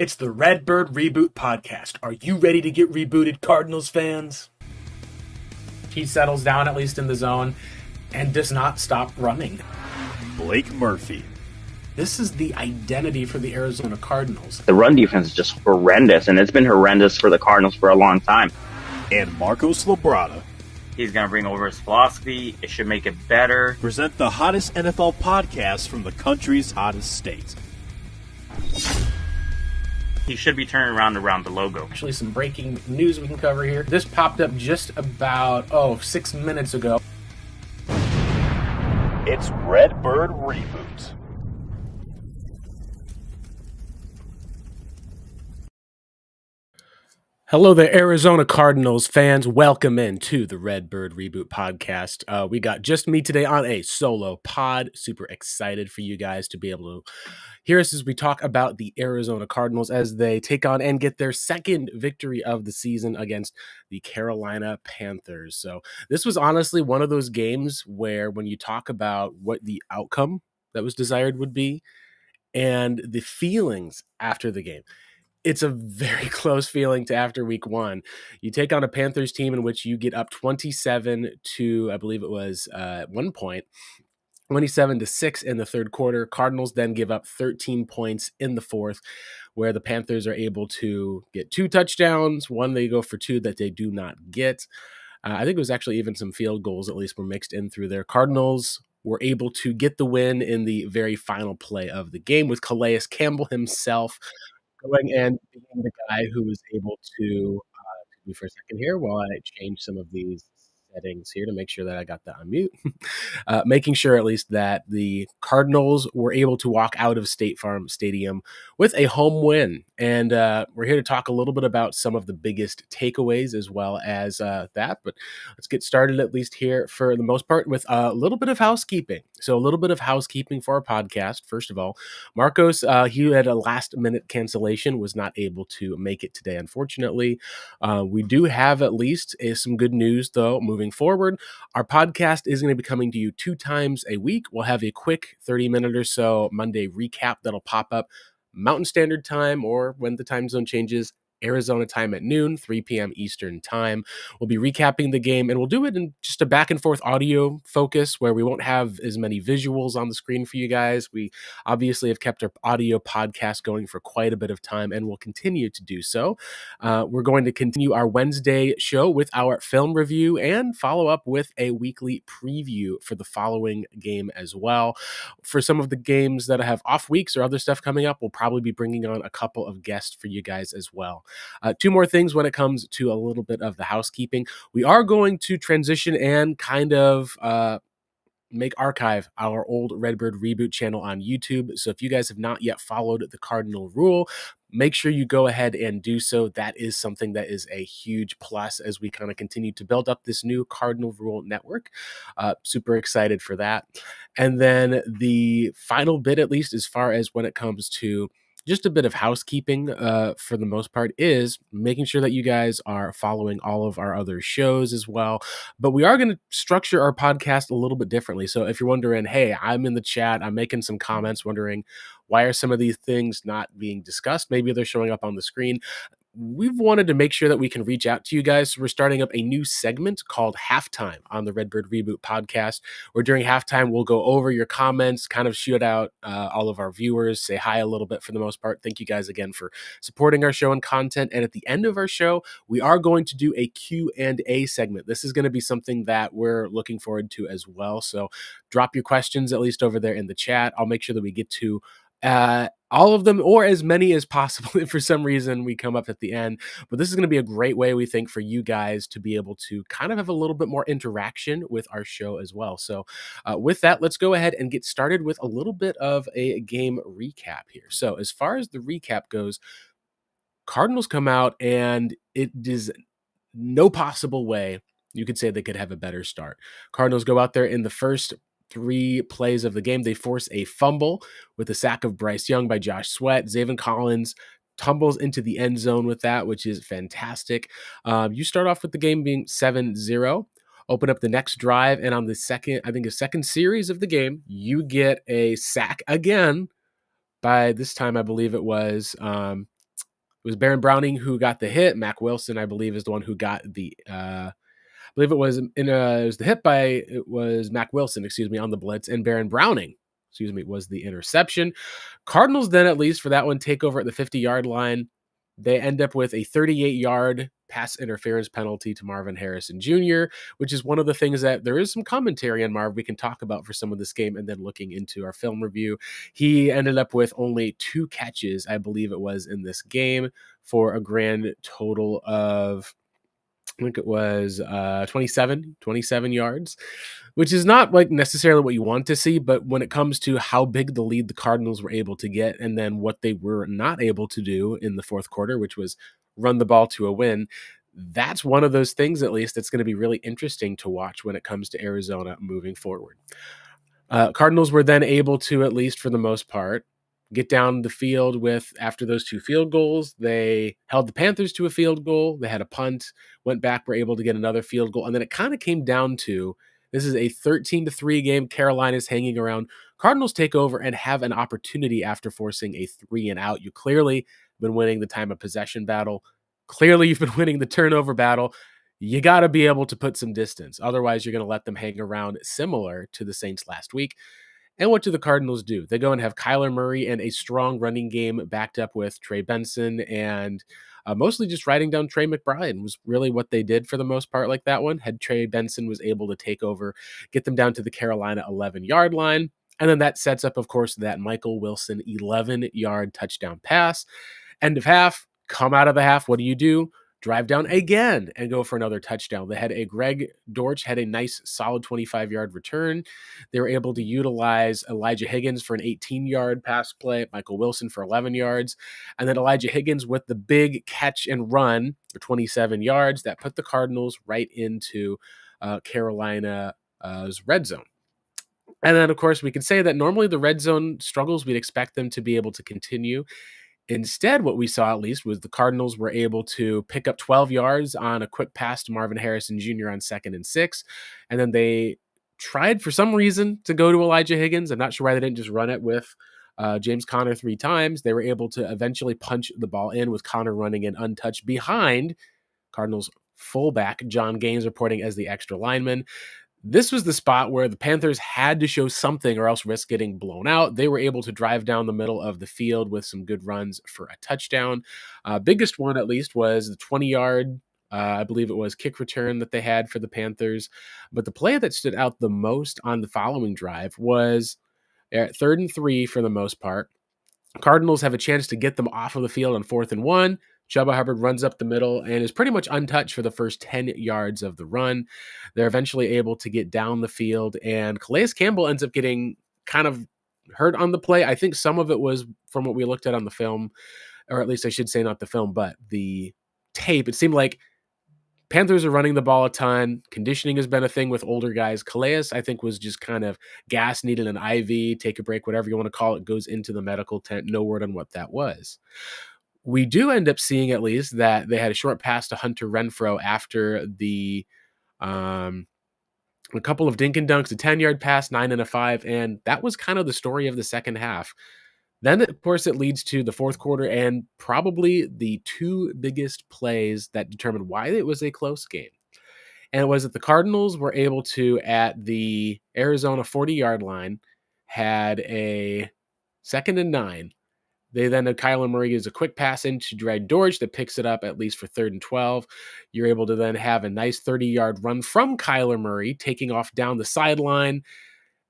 It's the Bird Reboot podcast. Are you ready to get rebooted, Cardinals fans? He settles down, at least in the zone, and does not stop running. Blake Murphy. This is the identity for the Arizona Cardinals. The run defense is just horrendous, and it's been horrendous for the Cardinals for a long time. And Marcos Labrada. He's going to bring over his philosophy. It should make it better. Present the hottest NFL podcast from the country's hottest state. He should be turning around the logo. Actually, some breaking news we can cover here. This popped up just about, 6 minutes ago. It's Bird Reboot. Hello there, Arizona Cardinals fans. Welcome in to the Bird Reboot podcast. We got just me today on a solo pod. Super excited for you guys to be able to hear us as we talk about the Arizona Cardinals as they take on and get their second victory of the season against the Carolina Panthers. So this was honestly one of those games where when you talk about what the outcome that was desired would be and the feelings after the game, it's a very close feeling to after week one. You take on a Panthers team in which you get up 27 to, I believe it was at one point, 27-6 in the third quarter. Cardinals then give up 13 points in the fourth, where the Panthers are able to get 2 touchdowns. One, they go for 2 that they do not get. I think it was actually even some field goals, at least, were mixed in through there. Cardinals were able to get the win in the very final play of the game with Calais Campbell himself going and being the guy who was able to me for a second here while I change some of these settings here to make sure that I got that on mute. Making sure at least that the Cardinals were able to walk out of State Farm Stadium with a home win. And we're here to talk a little bit about some of the biggest takeaways as well as that. But let's get started at least here for the most part with a little bit of housekeeping. So a little bit of housekeeping for our podcast. First of all, Marcos, he had a last minute cancellation, was not able to make it today, unfortunately. We do have at least some good news, though, moving forward. Our podcast is going to be coming to you 2 times a week. We'll have a quick 30-minute or so Monday recap that'll pop up Mountain Standard Time, or when the time zone changes, Arizona time at noon, 3 p.m. Eastern time. We'll be recapping the game, and we'll do it in just a back and forth audio focus where we won't have as many visuals on the screen for you guys. We obviously have kept our audio podcast going for quite a bit of time, and we'll continue to do so. We're going to continue our Wednesday show with our film review and follow up with a weekly preview for the following game as well. For some of the games that have off weeks or other stuff coming up, we'll probably be bringing on a couple of guests for you guys as well. 2 more things when it comes to a little bit of the housekeeping. We are going to transition and kind of archive our old Bird Reboot channel on YouTube. So if you guys have not yet followed the Cardinal Rule, make sure you go ahead and do so. That is something that is a huge plus as we kind of continue to build up this new Cardinal Rule network. Super excited for that. And then the final bit, at least as far as when it comes to just a bit of housekeeping for the most part, is making sure that you guys are following all of our other shows as well. But we are going to structure our podcast a little bit differently. So if you're wondering, hey, I'm in the chat, I'm making some comments wondering why are some of these things not being discussed? Maybe they're showing up on the screen. We've wanted to make sure that we can reach out to you guys. So we're starting up a new segment called Halftime on the Bird Reboot podcast, where during halftime, we'll go over your comments, kind of shoot out all of our viewers, say hi a little bit for the most part. Thank you guys again for supporting our show and content. And at the end of our show, we are going to do a Q&A segment. This is going to be something that we're looking forward to as well. So drop your questions, at least over there in the chat. I'll make sure that we get to all of them, or as many as possible if for some reason we come up at the end. But this is going to be a great way, we think, for you guys to be able to kind of have a little bit more interaction with our show as well. So with that, let's go ahead and get started with a little bit of a game recap here. So as far as the recap goes, Cardinals come out, and it is no possible way you could say they could have a better start. Cardinals go out there in the first 3 plays of the game. They force a fumble with a sack of Bryce Young by Josh Sweat. Zaven Collins tumbles into the end zone with that, which is fantastic. You start off with the game being 7-0. Open up the next drive, and on the second series of the game, you get a sack again by, this time I believe it was was Baron Browning who got the hit. Mac Wilson, I believe, is the one who got the I believe it was the hit by it was Mac Wilson, on the blitz, and Baron Browning, was the interception. Cardinals then, at least for that one, take over at the 50-yard line. They end up with a 38-yard pass interference penalty to Marvin Harrison Jr., which is one of the things that there is some commentary on Marv we can talk about for some of this game, and then looking into our film review. He ended up with only 2 catches, I believe it was, in this game for a grand total of, I think it was 27 yards, which is not like necessarily what you want to see. But when it comes to how big the lead the Cardinals were able to get, and then what they were not able to do in the fourth quarter, which was run the ball to a win, that's one of those things, at least, that's going to be really interesting to watch when it comes to Arizona moving forward. Cardinals were then able to, at least for the most part, get down the field with, after those 2 field goals, they held the Panthers to a field goal. They had a punt, went back, were able to get another field goal. And then it kind of came down to, this is a 13-3 game. Carolina's hanging around. Cardinals take over and have an opportunity after forcing a 3-and-out. You clearly been winning the time of possession battle. Clearly you've been winning the turnover battle. You got to be able to put some distance. Otherwise, you're going to let them hang around, similar to the Saints last week. And what do the Cardinals do? They go and have Kyler Murray and a strong running game backed up with Trey Benson, and mostly just riding down Trey McBride was really what they did for the most part. Like that one, had Trey Benson was able to take over, get them down to the Carolina 11-yard line. And then that sets up, of course, that Michael Wilson 11-yard touchdown pass. End of half, come out of the half. What do? Drive down again and go for another touchdown. They had Greg Dortch had a nice solid 25-yard return. They were able to utilize Elijah Higgins for an 18-yard pass play, Michael Wilson for 11 yards, and then Elijah Higgins with the big catch and run for 27 yards that put the Cardinals right into Carolina's red zone. And then, of course, we could say that normally the red zone struggles, we'd expect them to be able to continue. Instead, what we saw, at least, was the Cardinals were able to pick up 12 yards on a quick pass to Marvin Harrison Jr. on 2nd and 6. And then they tried, for some reason, to go to Elijah Higgins. I'm not sure why they didn't just run it with James Conner 3 times. They were able to eventually punch the ball in with Conner running in untouched behind Cardinals fullback John Gaines reporting as the extra lineman. This was the spot where the Panthers had to show something or else risk getting blown out. They were able to drive down the middle of the field with some good runs for a touchdown. Biggest one, at least, was the 20-yard, I believe it was, kick return that they had for the Panthers. But the play that stood out the most on the following drive was at 3rd and 3 for the most part. Cardinals have a chance to get them off of the field on 4th and 1. Chuba Hubbard runs up the middle and is pretty much untouched for the first 10 yards of the run. They're eventually able to get down the field, and Calais Campbell ends up getting kind of hurt on the play. I think some of it was from what we looked at on the film, or at least I should say not the film, but the tape. It seemed like Panthers are running the ball a ton. Conditioning has been a thing with older guys. Calais, I think, was just kind of gas, needed an IV, take a break, whatever you want to call it, goes into the medical tent. No word on what that was. We do end up seeing, at least, that they had a short pass to Hunter Renfrow after the a couple of dink and dunks, a 10-yard pass, 9 and a 5, and that was kind of the story of the second half. Then, of course, it leads to the fourth quarter and probably the 2 biggest plays that determined why it was a close game. And it was that the Cardinals were able to, at the Arizona 40-yard line, had a 2nd and 9. They then had Kyler Murray gives a quick pass into Greg Dortch that picks it up at least for 3rd and 12. You're able to then have a nice 30-yard run from Kyler Murray, taking off down the sideline.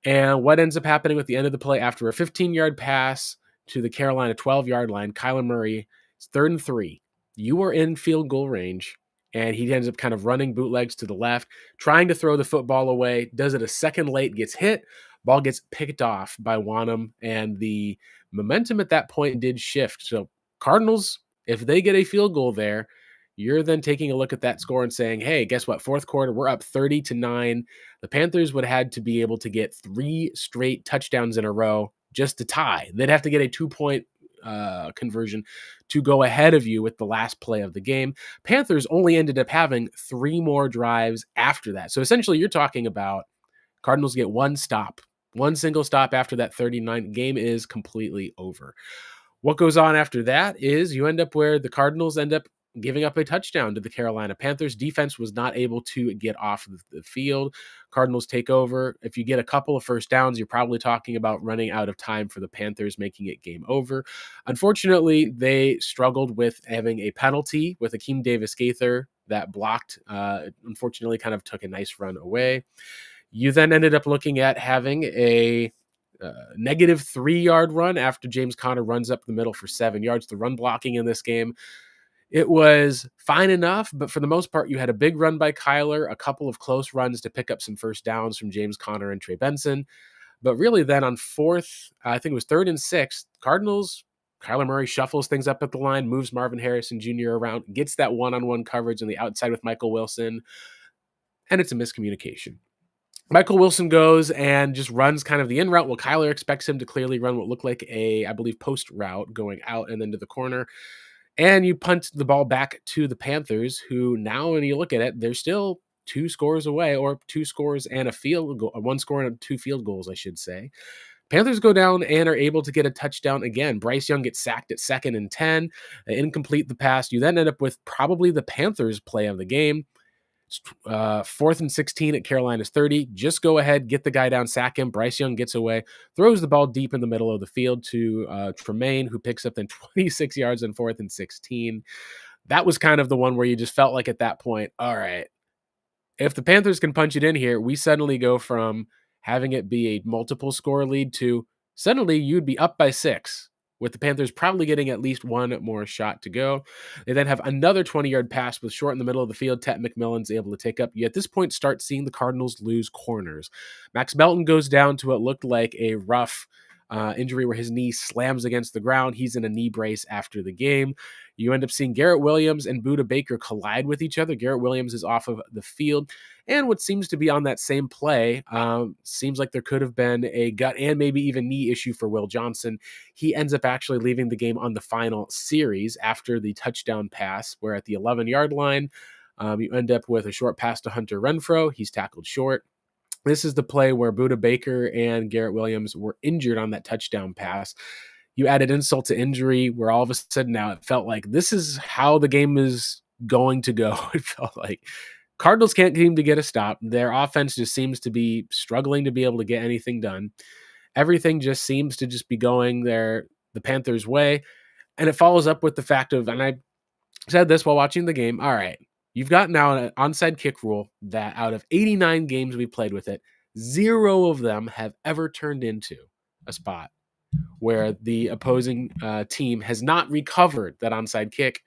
And what ends up happening at the end of the play, after a 15-yard pass to the Carolina 12-yard line, Kyler Murray, it's 3rd and 3. You are in field goal range, and he ends up kind of running bootlegs to the left, trying to throw the football away, does it a second late, gets hit, ball gets picked off by Wanham, and the momentum at that point did shift. So Cardinals, if they get a field goal there, you're then taking a look at that score and saying, hey, guess what? Fourth quarter, we're up 30-9. The Panthers would have had to be able to get 3 straight touchdowns in a row just to tie. They'd have to get a 2-point conversion to go ahead of you with the last play of the game. Panthers only ended up having 3 more drives after that. So essentially you're talking about Cardinals get 1 stop, 1 single stop after that 39. Game is completely over. What goes on after that is you end up where the Cardinals end up giving up a touchdown to the Carolina Panthers. Defense was not able to get off of the field. Cardinals take over. If you get a couple of first downs, you're probably talking about running out of time for the Panthers, making it game over. Unfortunately, they struggled with having a penalty with Akeem Davis-Gaither that blocked, unfortunately kind of took a nice run away. You then ended up looking at having a negative 3-yard run after James Conner runs up the middle for 7 yards. The run blocking in this game, it was fine enough, but for the most part, you had a big run by Kyler, a couple of close runs to pick up some first downs from James Conner and Trey Benson. But really then on fourth, I think it was 3rd and 6, Cardinals, Kyler Murray shuffles things up at the line, moves Marvin Harrison Jr. around, gets that one-on-one coverage on the outside with Michael Wilson, and it's a miscommunication. Michael Wilson goes and just runs kind of the in route. Well, Kyler expects him to clearly run what looked like a, I believe, post route going out and then to the corner. And you punt the ball back to the Panthers, who now, when you look at it, they're still 2 scores away, or 2 scores and a field goal, 1 score and 2 field goals, I should say. Panthers go down and are able to get a touchdown again. Bryce Young gets sacked at 2nd and 10, incomplete the pass. You then end up with probably the Panthers play of the game. 4th and 16 at Carolina's 30. Just go ahead, get the guy down, sack him. Bryce Young gets away, throws the ball deep in the middle of the field to Tremaine, who picks up then 26 yards on 4th and 16. That was kind of the one where you just felt like at that point, all right, if the Panthers can punch it in here, we suddenly go from having it be a multiple score lead to suddenly you'd be up by 6, with the Panthers probably getting at least one more shot to go. They then have another 20-yard pass with short in the middle of the field. Tet McMillan's able to take up. You at this point start seeing the Cardinals lose corners. Max Melton goes down to what looked like a rough injury where his knee slams against the ground. He's in a knee brace after the game. You end up seeing Garrett Williams and Budda Baker collide with each other. Garrett Williams is off of the field. And what seems to be on that same play, seems like there could have been a gut and maybe even knee issue for Will Johnson. He ends up actually leaving the game on the final series after the touchdown pass, where at the 11-yard line, you end up with a short pass to Hunter Renfrow. He's tackled short. This is the play where Budda Baker and Garrett Williams were injured on that touchdown pass. You added insult to injury, where all of a sudden now it felt like this is how the game is going to go. It felt like Cardinals can't seem to get a stop. Their offense just seems to be struggling to be able to get anything done. Everything just seems to just be going the Panthers' way. And it follows up with the fact of, and I said this while watching the game, all right, you've got now an onside kick rule that out of 89 games we played with it, 0 of them have ever turned into a spot where the opposing team has not recovered that onside kick.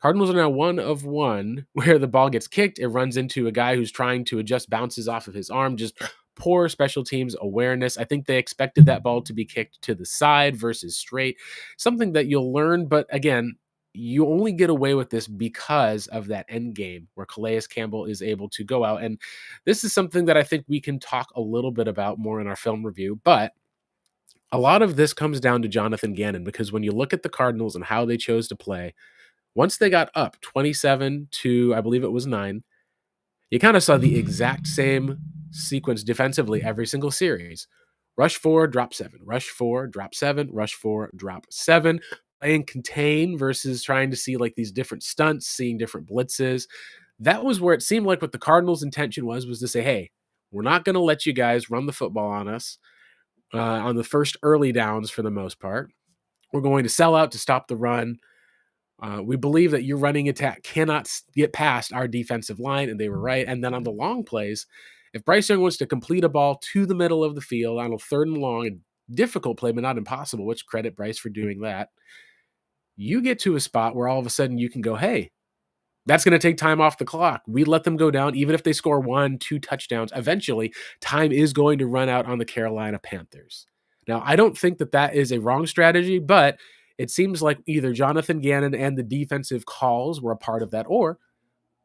Cardinals are now 1 of 1 where the ball gets kicked. It runs into a guy who's trying to adjust bounces off of his arm. Just poor special teams awareness. I think they expected that ball to be kicked to the side versus straight. Something that you'll learn, but again, you only get away with this because of that end game where Calais Campbell is able to go out. And this is something that I think we can talk a little bit about more in our film review, but a lot of this comes down to Jonathan Gannon, because when you look at the Cardinals and how they chose to play, once they got up 27 to, I believe it was 9, you kind of saw the exact same sequence defensively every single series. Rush 4, drop 7. Rush 4, drop 7. Rush 4, drop 7. Playing contain versus trying to see like these different stunts, seeing different blitzes. That was where it seemed like what the Cardinals' intention was to say, hey, we're not going to let you guys run the football on us on the first early downs for the most part. We're going to sell out to stop the run. We believe that your running attack cannot get past our defensive line, and they were right. And then on the long plays, if Bryce Young wants to complete a ball to the middle of the field on a 3rd and long, a difficult play, but not impossible, which credit Bryce for doing that, you get to a spot where all of a sudden you can go, hey, that's going to take time off the clock. We let them go down. Even if they score 1, 2 touchdowns, eventually time is going to run out on the Carolina Panthers. Now, I don't think that that is a wrong strategy, but it seems like either Jonathan Gannon and the defensive calls were a part of that, or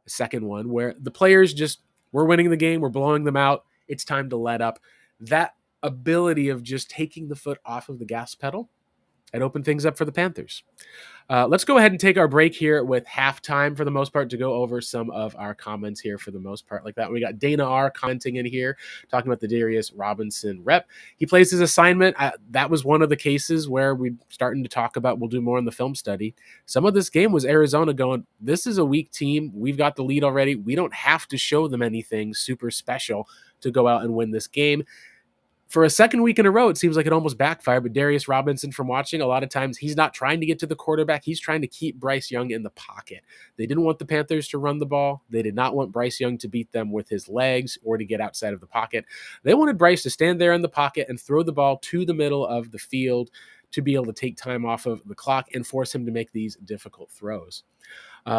a second one where the players just, we're winning the game, we're blowing them out, it's time to let up. That ability of just taking the foot off of the gas pedal it opened things up for the Panthers. Let's go ahead and take our break here with halftime for the most part to go over some of our comments here for the most part like that. We got Dana R commenting in here talking about the Darius Robinson rep. He plays his assignment. That was one of the cases where we're starting to talk about, we'll do more in the film study. Some of this game was Arizona going, this is a weak team. We've got the lead already. We don't have to show them anything super special to go out and win this game. For a second week in a row, it seems like it almost backfired. But Darius Robinson, from watching, a lot of times he's not trying to get to the quarterback. He's trying to keep Bryce Young in the pocket. They didn't want the Panthers to run the ball. They did not want Bryce Young to beat them with his legs or to get outside of the pocket. They wanted Bryce to stand there in the pocket and throw the ball to the middle of the field to be able to take time off of the clock and force him to make these difficult throws.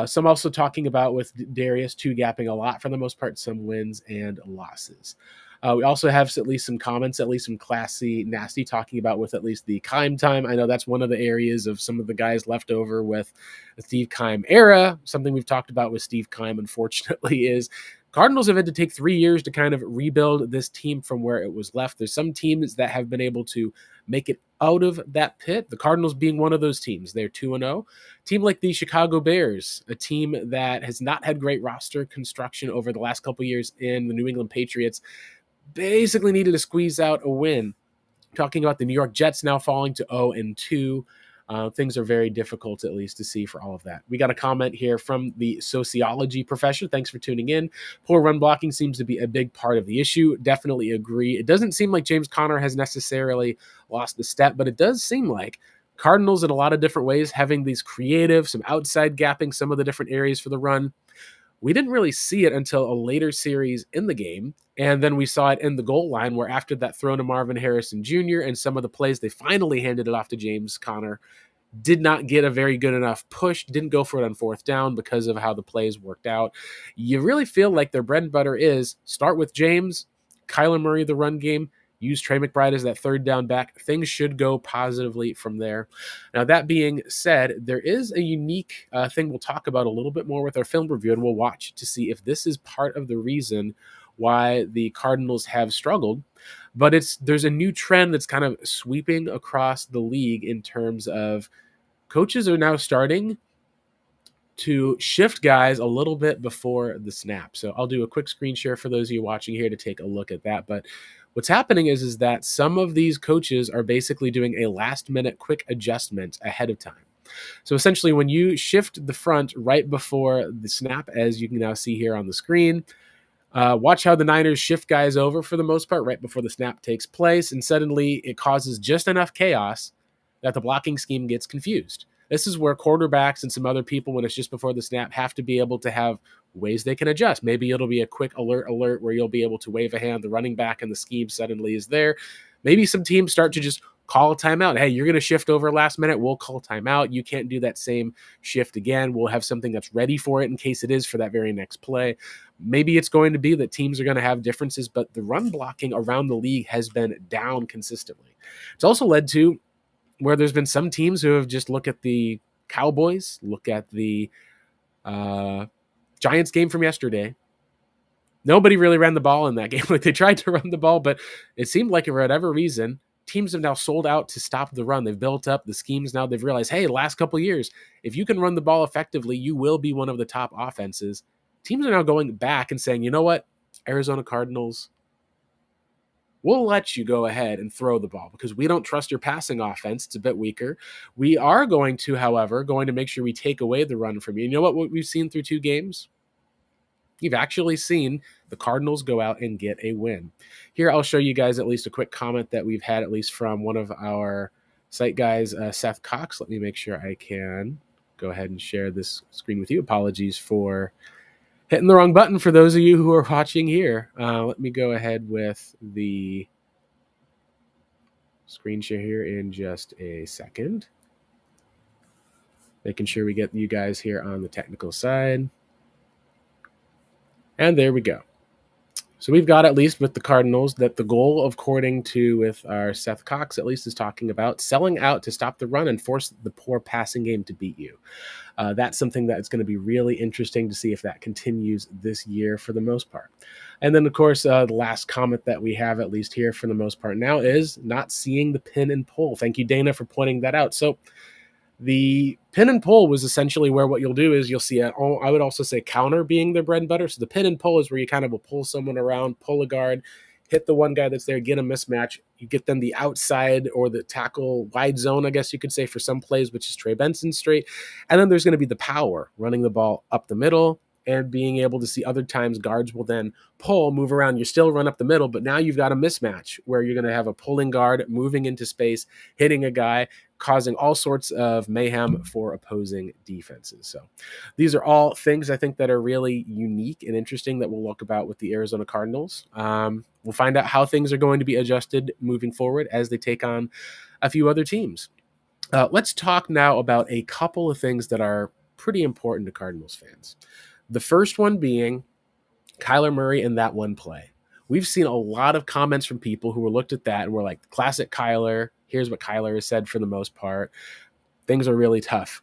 Some also talking about with Darius two-gapping a lot for the most part, some wins and losses. We also have at least some comments, at least some classy, nasty talking about with at least the Keim time. I know that's one of the areas of some of the guys left over with the Steve Keim era. Something we've talked about with Steve Keim, unfortunately, is Cardinals have had to take 3 years to kind of rebuild this team from where it was left. There's some teams that have been able to make it out of that pit. The Cardinals being one of those teams. They're 2-0. Team like the Chicago Bears, a team that has not had great roster construction over the last couple of years, in the New England Patriots, basically needed to squeeze out a win. Talking about the New York Jets now falling to 0-2. Things are very difficult, at least, to see for all of that. We got a comment here from the sociology professor. Thanks for tuning in. Poor run blocking seems to be a big part of the issue. Definitely agree. It doesn't seem like James Conner has necessarily lost the step, but it does seem like Cardinals in a lot of different ways having these creative, some outside gapping, some of the different areas for the run. We didn't really see it until a later series in the game. And then we saw it in the goal line where after that throw to Marvin Harrison Jr. and some of the plays, they finally handed it off to James Conner. Did not get a very good enough push, didn't go for it on fourth down because of how the plays worked out. You really feel like their bread and butter is start with James, Kyler Murray, the run game, use Trey McBride as that third down back. Things should go positively from there. Now, that being said, there is a unique thing we'll talk about a little bit more with our film review, and we'll watch to see if this is part of the reason why the Cardinals have struggled. But there's a new trend that's kind of sweeping across the league in terms of coaches are now starting to shift guys a little bit before the snap. So I'll do a quick screen share for those of you watching here to take a look at that. But what's happening is that some of these coaches are basically doing a last-minute quick adjustment ahead of time. So essentially, when you shift the front right before the snap, as you can now see here on the screen, watch how the Niners shift guys over for the most part right before the snap takes place, and suddenly it causes just enough chaos that the blocking scheme gets confused. This is where quarterbacks and some other people, when it's just before the snap, have to be able to have ways they can adjust. Maybe it'll be a quick alert where you'll be able to wave a hand. The running back and the scheme suddenly is there. Maybe some teams start to just call a timeout. Hey, you're going to shift over last minute. We'll call timeout. You can't do that same shift again. We'll have something that's ready for it in case it is for that very next play. Maybe it's going to be that teams are going to have differences, but the run blocking around the league has been down consistently. It's also led to where there's been some teams who have just look at the Cowboys, look at the Giants game from yesterday. Nobody really ran the ball in that game. Like, they tried to run the ball, but it seemed like for whatever reason, teams have now sold out to stop the run. They've built up the schemes now. They've realized, hey, the last couple of years, if you can run the ball effectively, you will be one of the top offenses. Teams are now going back and saying, you know what, Arizona Cardinals, we'll let you go ahead and throw the ball because we don't trust your passing offense. It's a bit weaker. We are going to, however, make sure we take away the run from you. You know what we've seen through 2 games? You've actually seen the Cardinals go out and get a win. Here, I'll show you guys at least a quick comment that we've had, at least from one of our site guys, Seth Cox. Let me make sure I can go ahead and share this screen with you. Apologies for hitting the wrong button for those of you who are watching here. Let me go ahead with the screen share here in just a second. Making sure we get you guys here on the technical side. And there we go. So we've got, at least with the Cardinals, that the goal, according to with our Seth Cox, at least, is talking about selling out to stop the run and force the poor passing game to beat you. That's something that's going to be really interesting to see if that continues this year for the most part. And then, of course, the last comment that we have, at least here for the most part now, is not seeing the pin and pull. Thank you, Dana, for pointing that out. So the pin and pull was essentially where what you'll do is you'll see, I would also say counter being their bread and butter. So the pin and pull is where you kind of will pull someone around, pull a guard, hit the one guy that's there, get a mismatch. You get them the outside or the tackle wide zone, I guess you could say, for some plays, which is Trey Benson straight. And then there's going to be the power, running the ball up the middle and being able to see other times guards will then pull, move around. You still run up the middle, but now you've got a mismatch where you're going to have a pulling guard moving into space, hitting a guy, causing all sorts of mayhem for opposing defenses. So these are all things I think that are really unique and interesting that we'll look about with the Arizona Cardinals. We'll find out how things are going to be adjusted moving forward as they take on a few other teams. Let's talk now about a couple of things that are pretty important to Cardinals fans. The first one being Kyler Murray in that one play. We've seen a lot of comments from people who were looked at that and were like, classic Kyler. Here's what Kyler has said for the most part. Things are really tough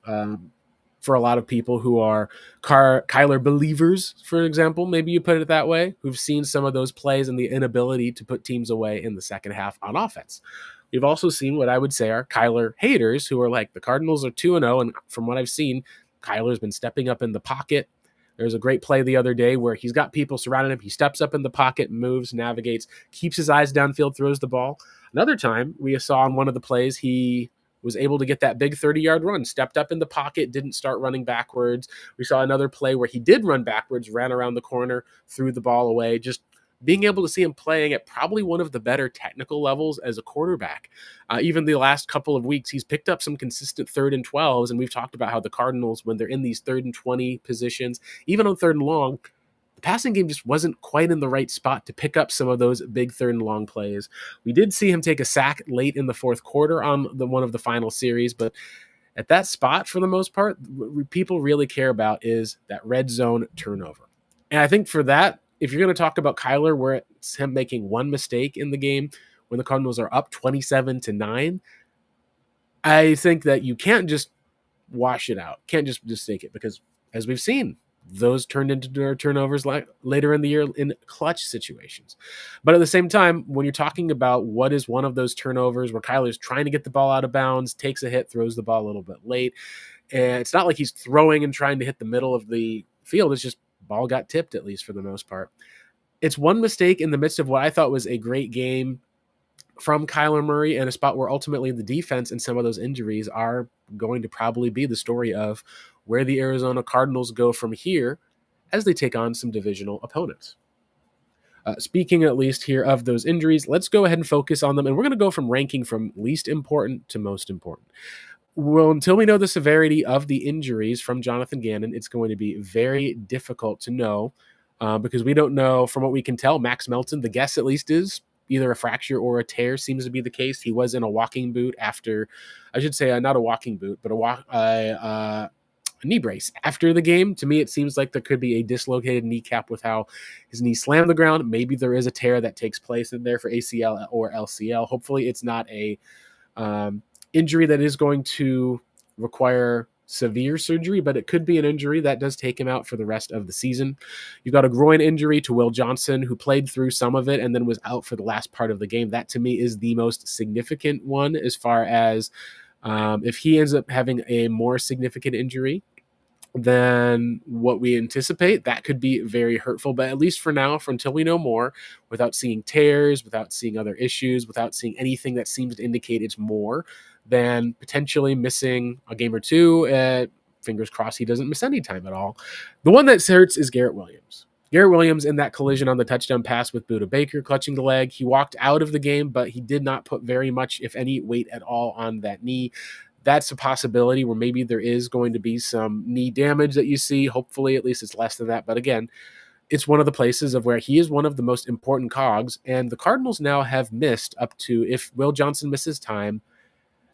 for a lot of people who are Kyler believers, for example, maybe you put it that way, who've seen some of those plays and the inability to put teams away in the second half on offense. We've also seen what I would say are Kyler haters who are like, the Cardinals are 2-0, and from what I've seen, Kyler's been stepping up in the pocket. There's a great play the other day where he's got people surrounding him. He steps up in the pocket, moves, navigates, keeps his eyes downfield, throws the ball. Another time we saw on one of the plays, he was able to get that big 30-yard run, stepped up in the pocket, didn't start running backwards. We saw another play where he did run backwards, ran around the corner, threw the ball away. Just being able to see him playing at probably one of the better technical levels as a quarterback. Even the last couple of weeks, he's picked up some consistent 3rd and 12s, and we've talked about how the Cardinals, when they're in these 3rd and 20 positions, even on 3rd and long, the passing game just wasn't quite in the right spot to pick up some of those big 3rd and long plays. We did see him take a sack late in the 4th quarter on one of the final series, but at that spot, for the most part, what people really care about is that red zone turnover. And I think for that, if you're going to talk about Kyler, where it's him making one mistake in the game when the Cardinals are up 27-9, I think that you can't just wash it out. Can't just mistake it, because as we've seen, those turned into turnovers later in the year in clutch situations. But at the same time, when you're talking about what is one of those turnovers where Kyler's trying to get the ball out of bounds, takes a hit, throws the ball a little bit late, and it's not like he's throwing and trying to hit the middle of the field. It's just ball got tipped, at least for the most part. It's one mistake in the midst of what I thought was a great game from Kyler Murray, in a spot where ultimately the defense and some of those injuries are going to probably be the story of where the Arizona Cardinals go from here as they take on some divisional opponents. Speaking at least here of those injuries, let's go ahead and focus on them. And we're going to go from ranking from least important to most important. Well, until we know the severity of the injuries from Jonathan Gannon, it's going to be very difficult to know because we don't know. From what we can tell, Max Melton, the guess at least, is either a fracture or a tear seems to be the case. He was in a walking boot after, I should say, not a walking boot, but a knee brace after the game. To me, it seems like there could be a dislocated kneecap with how his knee slammed the ground. Maybe there is a tear that takes place in there for ACL or LCL. Hopefully it's not a injury that is going to require severe surgery, but it could be an injury that does take him out for the rest of the season. You've got a groin injury to Will Johnson, who played through some of it and then was out for the last part of the game. That, to me, is the most significant one, as far as if he ends up having a more significant injury than what we anticipate, that could be very hurtful. But at least for now, until we know more, without seeing tears, without seeing other issues, without seeing anything that seems to indicate it's more than potentially missing a game or two, fingers crossed he doesn't miss any time at all. The one that hurts is Garrett Williams. Garrett Williams, in that collision on the touchdown pass with Budda Baker clutching the leg, he walked out of the game, but he did not put very much, if any, weight at all on that knee. That's a possibility where maybe there is going to be some knee damage that you see. Hopefully, at least it's less than that. But again, it's one of the places of where he is one of the most important cogs. And the Cardinals now have missed up to, if Will Johnson misses time,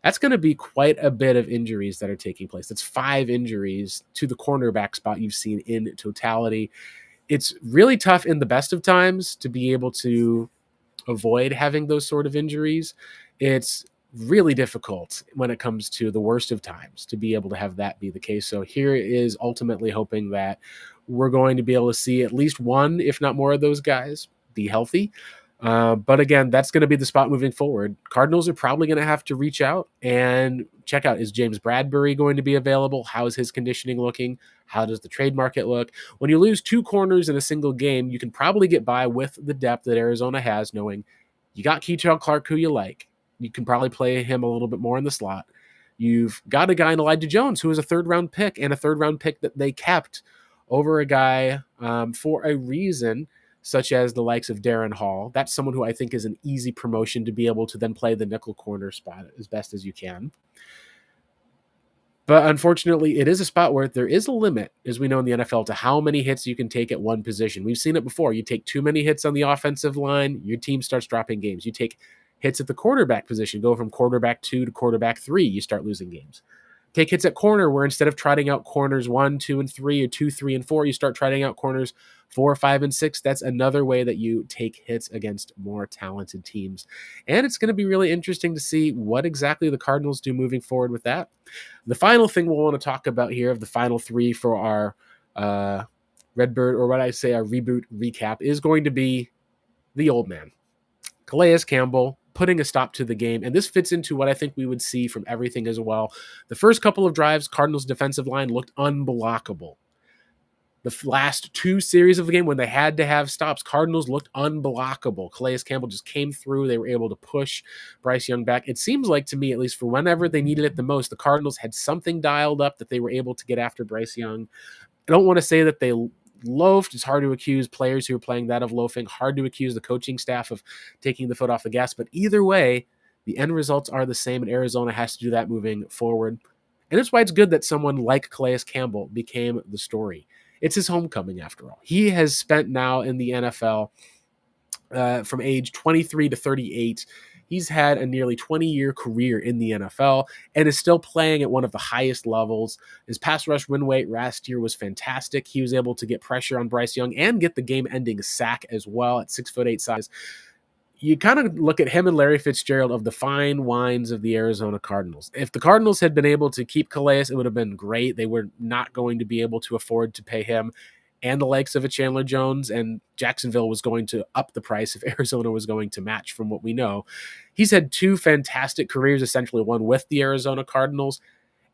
that's going to be quite a bit of injuries that are taking place. That's 5 injuries to the cornerback spot you've seen in totality. it's really tough in the best of times to be able to avoid having those sort of injuries. It's really difficult when it comes to the worst of times to be able to have that be the case. So here is ultimately hoping that we're going to be able to see at least one, if not more, of those guys be healthy. But again, that's going to be the spot moving forward. Cardinals are probably going to have to reach out and check out, is James Bradbury going to be available? How is his conditioning looking? How does the trade market look? When you lose two corners in a single game, you can probably get by with the depth that Arizona has, knowing you got Keitel Clark, who you like. You can probably play him a little bit more in the slot. You've got a guy in Elijah Jones, who is a third-round pick, and a third-round pick that they kept over a guy for a reason, such as the likes of Darren Hall. That's someone who I think is an easy promotion to be able to then play the nickel corner spot as best as you can. But unfortunately, it is a spot where there is a limit, as we know in the NFL, to how many hits you can take at one position. We've seen it before. You take too many hits on the offensive line, your team starts dropping games. You take hits at the quarterback position, go from quarterback 2 to quarterback 3, you start losing games. Take hits at corner, where instead of trotting out corners 1, 2, and 3, or 2, 3, and 4, you start trotting out corners 4, 5, and 6. That's another way that you take hits against more talented teams. And it's going to be really interesting to see what exactly the Cardinals do moving forward with that. The final thing we'll want to talk about here, of the final three for our Redbird, or what I say, our reboot recap, is going to be the old man, Calais Campbell, putting a stop to the game. And this fits into what I think we would see from everything as well. The first couple of drives, Cardinals' defensive line looked unblockable. The last two series of the game, when they had to have stops, Cardinals looked unblockable. Calais Campbell just came through. They were able to push Bryce Young back. It seems like, to me, at least for whenever they needed it the most, the Cardinals had something dialed up that they were able to get after Bryce Young. I don't want to say that they loafed. It's hard to accuse players who are playing that of loafing. Hard to accuse the coaching staff of taking the foot off the gas. But either way, the end results are the same, and Arizona has to do that moving forward. And that's why it's good that someone like Calais Campbell became the story. It's his homecoming, after all. He has spent now in the NFL from age 23 to 38. He's had a nearly 20-year career in the NFL and is still playing at one of the highest levels. His pass rush win rate last year was fantastic. He was able to get pressure on Bryce Young and get the game-ending sack as well at 6'8" size. You kind of look at him and Larry Fitzgerald of the fine wines of the Arizona Cardinals. If the Cardinals had been able to keep Calais, it would have been great. They were not going to be able to afford to pay him and the likes of a Chandler Jones, and Jacksonville was going to up the price if Arizona was going to match, from what we know. He's had two fantastic careers, essentially one with the Arizona Cardinals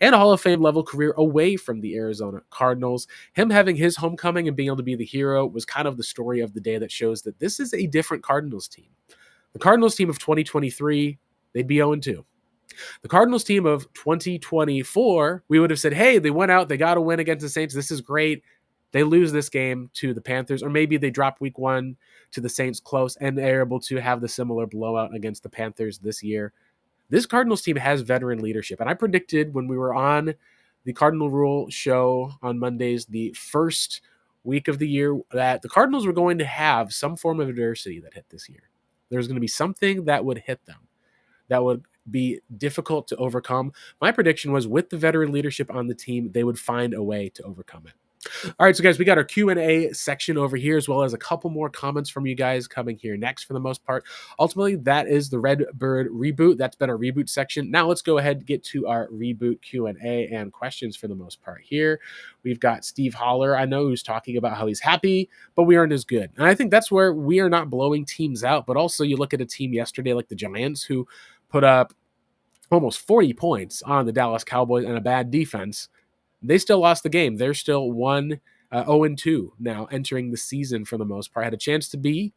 and a Hall of Fame level career away from the Arizona Cardinals. Him having his homecoming and being able to be the hero was kind of the story of the day that shows that this is a different Cardinals team. The Cardinals team of 2023, they'd be 0-2. The Cardinals team of 2024, we would have said, hey, they went out, they got a win against the Saints. This is great. They lose this game to the Panthers, or maybe they drop week 1 to the Saints close, and they're able to have the similar blowout against the Panthers this year. This Cardinals team has veteran leadership, and I predicted when we were on the Cardinal Rule show on Mondays, the first week of the year, that the Cardinals were going to have some form of adversity that hit this year. There's going to be something that would hit them that would be difficult to overcome. My prediction was, with the veteran leadership on the team, they would find a way to overcome it. All right, so guys, we got our Q&A section over here, as well as a couple more comments from you guys coming here next for the most part. Ultimately, that is the Redbird Reboot. That's been our reboot section. Now let's go ahead and get to our reboot Q&A and questions for the most part here. We've got Steve Holler, I know, who's talking about how he's happy, but we aren't as good. And I think that's where we are not blowing teams out, but also you look at a team yesterday like the Giants, who put up almost 40 points on the Dallas Cowboys and a bad defense. They still lost the game. They're still 0-2 now entering the season for the most part. Had a chance to be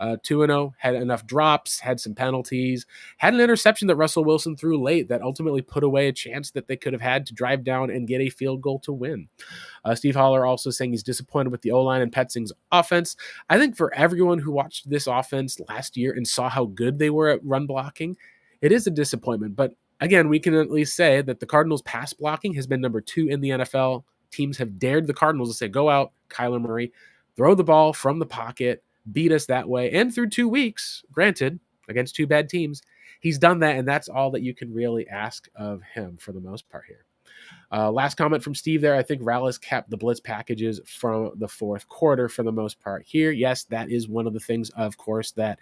2-0, had enough drops, had some penalties, had an interception that Russell Wilson threw late that ultimately put away a chance that they could have had to drive down and get a field goal to win. Steve Holler also saying he's disappointed with the O-line and Petzing's offense. I think for everyone who watched this offense last year and saw how good they were at run blocking, it is a disappointment. But again, we can at least say that the Cardinals' pass blocking has been number 2 in the NFL. Teams have dared the Cardinals to say, go out, Kyler Murray, throw the ball from the pocket, beat us that way. And through 2 weeks, granted, against 2 bad teams, he's done that, and that's all that you can really ask of him for the most part here. Last comment from Steve there. I think Rallis kept the blitz packages from the fourth quarter for the most part here. Yes, that is one of the things, of course, that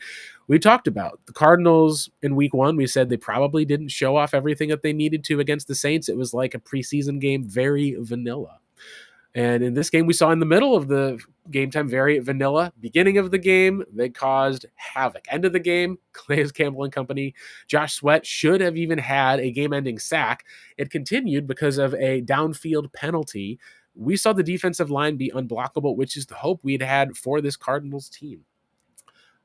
we talked about. The Cardinals in week one, we said they probably didn't show off everything that they needed to against the Saints. It was like a preseason game, very vanilla. And in this game, we saw in the middle of the game time, very vanilla. Beginning of the game, they caused havoc. End of the game, Calais Campbell and company, Josh Sweat should have even had a game-ending sack. It continued because of a downfield penalty. We saw the defensive line be unblockable, which is the hope we'd had for this Cardinals team.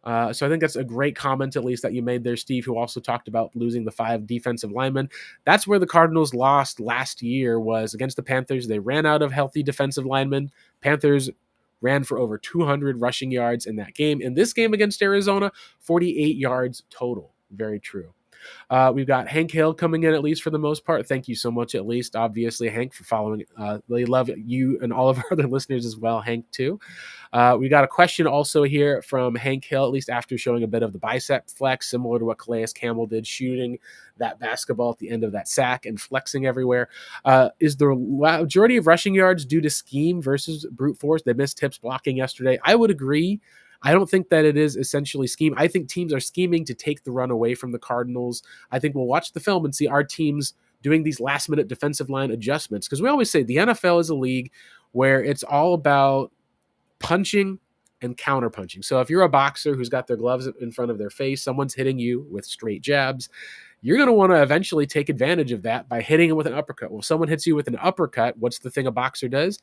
So I think that's a great comment, at least, that you made there, Steve, who also talked about losing the 5 defensive linemen. That's where the Cardinals lost last year, was against the Panthers. They ran out of healthy defensive linemen. Panthers ran for over 200 rushing yards in that game. In this game against Arizona, 48 yards total. Very true. We've got Hank Hill coming in, at least for the most part. Thank you so much, at least, obviously, Hank, for following. They love you and all of our other listeners as well, Hank, too. We got a question also here from Hank Hill, at least after showing a bit of the bicep flex, similar to what Calais Campbell did, shooting that basketball at the end of that sack and flexing everywhere. Is the majority of rushing yards due to scheme versus brute force? They missed tips blocking yesterday. I would agree. I don't think that it is essentially scheme. I think teams are scheming to take the run away from the Cardinals. I think we'll watch the film and see our teams doing these last-minute defensive line adjustments, because we always say the NFL is a league where it's all about punching and counterpunching. So if you're a boxer who's got their gloves in front of their face, someone's hitting you with straight jabs, you're going to want to eventually take advantage of that by hitting them with an uppercut. Well, if someone hits you with an uppercut, what's the thing a boxer does?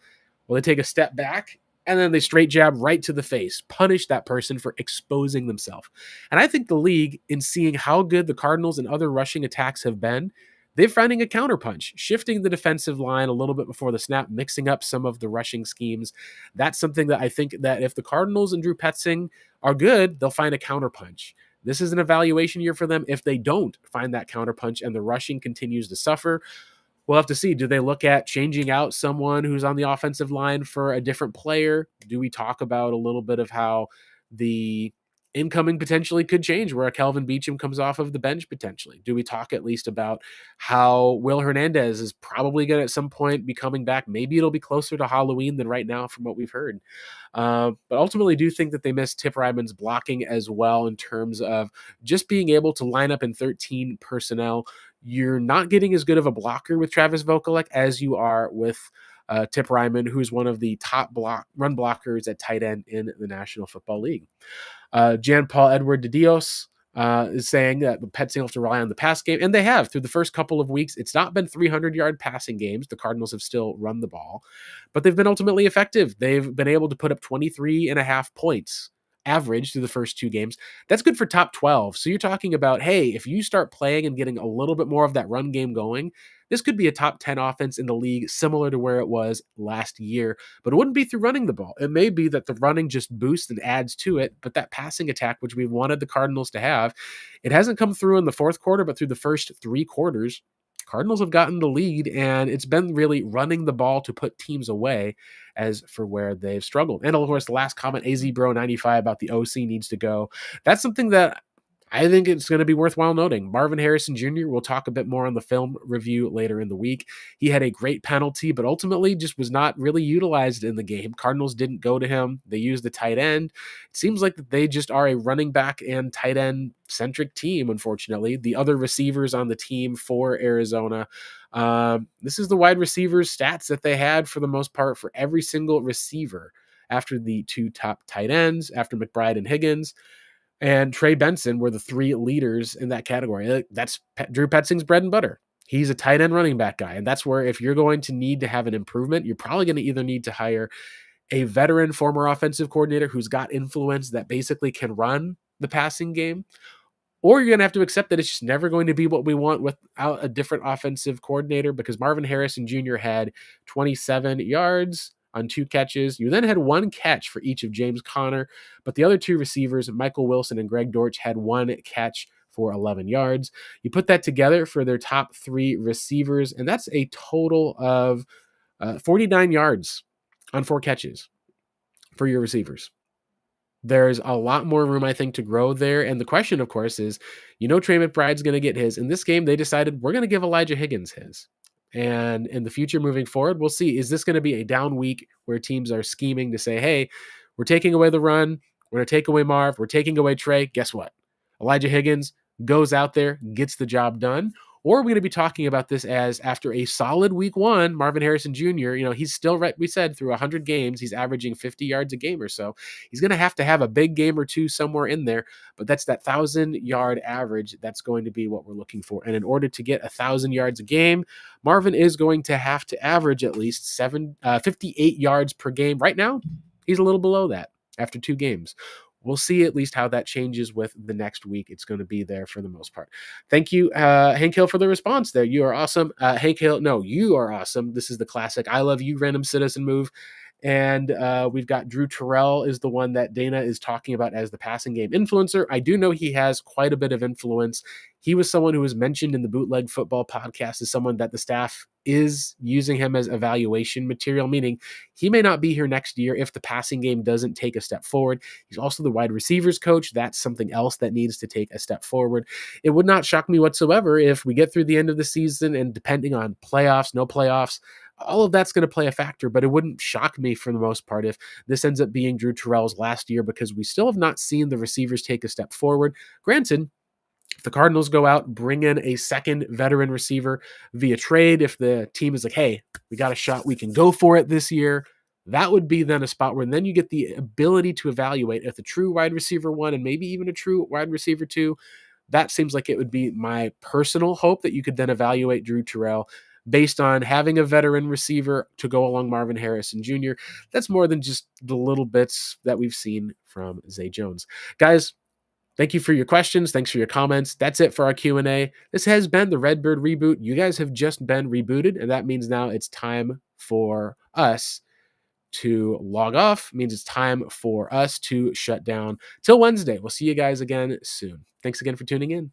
Well, they take a step back, and then they straight jab right to the face, punish that person for exposing themselves. And I think the league, in seeing how good the Cardinals and other rushing attacks have been, they're finding a counterpunch, shifting the defensive line a little bit before the snap, mixing up some of the rushing schemes. That's something that I think that if the Cardinals and Drew Petzing are good, they'll find a counterpunch. This is an evaluation year for them. If they don't find that counterpunch and the rushing continues to suffer, we'll have to see. Do they look at changing out someone who's on the offensive line for a different player? Do we talk about a little bit of how the incoming potentially could change, where a Kelvin Beachum comes off of the bench potentially? Do we talk at least about how Will Hernandez is probably going to at some point be coming back? Maybe it'll be closer to Halloween than right now from what we've heard. But ultimately do think that they missed Tip Ryman's blocking as well, in terms of just being able to line up in 13 personnel. You're not getting as good of a blocker with Travis Vokalek as you are with Tip Ryman, who's one of the top run blockers at tight end in the National Football League. Jan Paul Edward de Dios is saying that the Pets have to rely on the pass game, and they have through the first couple of weeks. It's not been 300-yard passing games. The Cardinals have still run the ball, but they've been ultimately effective. They've been able to put up 23.5 points average through the first 2 games. That's good for top 12. So you're talking about, hey, if you start playing and getting a little bit more of that run game going, this could be a top 10 offense in the league, similar to where it was last year. But it wouldn't be through running the ball. It may be that the running just boosts and adds to it, but that passing attack, which we wanted the Cardinals to have, it hasn't come through in the fourth quarter, but through the first 3 quarters, Cardinals have gotten the lead, and it's been really running the ball to put teams away as for where they've struggled. And of course, the last comment, AZBro95 about the OC needs to go. That's something that I think it's going to be worthwhile noting. Marvin Harrison Jr., we'll talk a bit more on the film review later in the week. He had a great penalty, but ultimately just was not really utilized in the game. Cardinals didn't go to him. They used the tight end. It seems like that they just are a running back and tight end centric team, unfortunately. The other receivers on the team for Arizona, this is the wide receivers stats that they had for the most part for every single receiver after the 2 top tight ends, after McBride and Higgins. And Trey Benson were the 3 leaders in that category. That's Drew Petzing's bread and butter. He's a tight end running back guy. And that's where, if you're going to need to have an improvement, you're probably going to either need to hire a veteran former offensive coordinator who's got influence that basically can run the passing game, or you're going to have to accept that it's just never going to be what we want without a different offensive coordinator, because Marvin Harrison Jr. had 27 yards on 2 catches. You then had 1 catch for each of James Conner, but the other 2 receivers, Michael Wilson and Greg Dortch, had 1 catch for 11 yards. You put that together for their top 3 receivers, and that's a total of 49 yards on 4 catches for your receivers. There's a lot more room, I think, to grow there. And the question, of course, is, Trey McBride's going to get his. In this game, they decided we're going to give Elijah Higgins his. And in the future moving forward, we'll see. Is this going to be a down week where teams are scheming to say, hey, we're taking away the run, we're going to take away Marv, we're taking away Trey? Guess what? Elijah Higgins goes out there, gets the job done. Or we're going to be talking about this as after a solid week one, Marvin Harrison Jr., he's still, we said, through 100 games, he's averaging 50 yards a game or so. He's going to have a big game or two somewhere in there, but that's that 1,000-yard average. That's going to be what we're looking for. And in order to get 1,000 yards a game, Marvin is going to have to average at least 58 yards per game. Right now, he's a little below that after 2 games. We'll see at least how that changes with the next week. It's going to be there for the most part. Thank you, Hank Hill, for the response there. You are awesome. Hank Hill, no, you are awesome. This is the classic I love you random citizen move. And we've got Drew Terrell is the one that Dana is talking about as the passing game influencer. I do know he has quite a bit of influence. He was someone who was mentioned in the Bootleg Football podcast as someone that the staff is using him as evaluation material, meaning he may not be here next year if the passing game doesn't take a step forward. He's also the wide receivers coach. That's something else that needs to take a step forward. It would not shock me whatsoever if we get through the end of the season and depending on playoffs, no playoffs, all of that's going to play a factor, but it wouldn't shock me for the most part if this ends up being Drew Terrell's last year because we still have not seen the receivers take a step forward. Granted, if the Cardinals go out, bring in a second veteran receiver via trade, if the team is like, hey, we got a shot, we can go for it this year, that would be then a spot where then you get the ability to evaluate if the true wide receiver 1 and maybe even a true wide receiver 2. That seems like it would be my personal hope that you could then evaluate Drew Terrell based on having a veteran receiver to go along Marvin Harrison Jr. That's more than just the little bits that we've seen from Zay Jones. Guys, thank you for your questions. Thanks for your comments. That's it for our Q&A. This has been the Redbird Reboot. You guys have just been rebooted, and that means now it's time for us to log off. It means it's time for us to shut down. Till Wednesday. We'll see you guys again soon. Thanks again for tuning in.